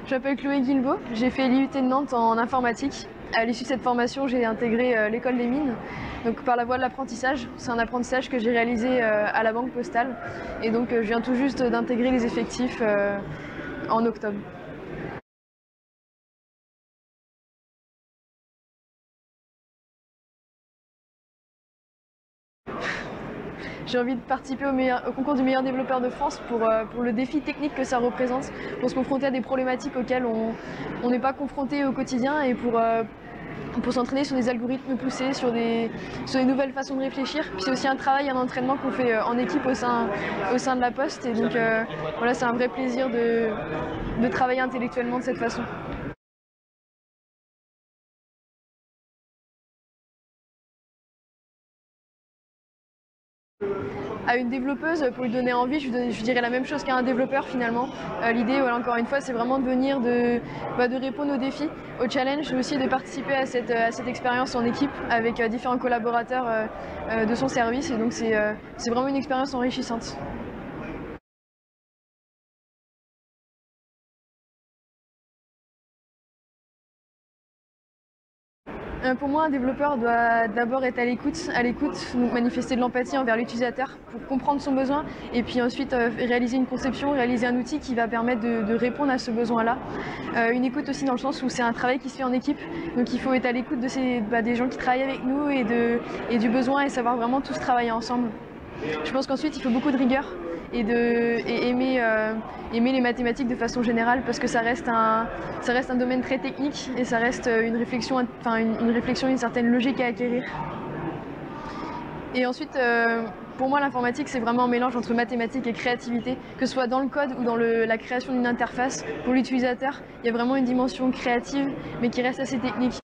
Je m'appelle Chloé Guilbeault, j'ai fait l'IUT de Nantes en informatique. À l'issue de cette formation, j'ai intégré l'école des mines, donc par la voie de l'apprentissage. C'est un apprentissage que j'ai réalisé à la Banque Postale, et donc je viens tout juste d'intégrer les effectifs en octobre. J'ai envie de participer au concours du meilleur développeur de France pour le défi technique que ça représente, pour se confronter à des problématiques auxquelles on n'est pas confronté au quotidien et pour s'entraîner sur des algorithmes poussés, sur des nouvelles façons de réfléchir. Puis c'est aussi un travail, un entraînement qu'on fait en équipe au sein de la Poste. Et donc voilà, c'est un vrai plaisir de travailler intellectuellement de cette façon. À une développeuse, pour lui donner envie, je dirais la même chose qu'à un développeur finalement. L'idée, voilà, encore une fois, c'est vraiment de venir de répondre aux défis, aux challenges, et aussi de participer à cette expérience en équipe avec différents collaborateurs de son service. Et donc c'est vraiment une expérience enrichissante. Pour moi, un développeur doit d'abord être à l'écoute, donc manifester de l'empathie envers l'utilisateur pour comprendre son besoin et puis ensuite réaliser une conception, réaliser un outil qui va permettre de répondre à ce besoin-là. Une écoute aussi dans le sens où c'est un travail qui se fait en équipe, donc il faut être à l'écoute des gens qui travaillent avec nous et du besoin et savoir vraiment tous travailler ensemble. Je pense qu'ensuite il faut beaucoup de rigueur et aimer les mathématiques de façon générale parce que ça reste un domaine très technique et ça reste une réflexion, une certaine logique à acquérir. Et ensuite, pour moi, l'informatique, c'est vraiment un mélange entre mathématiques et créativité, que ce soit dans le code ou dans la création d'une interface. Pour l'utilisateur, il y a vraiment une dimension créative, mais qui reste assez technique.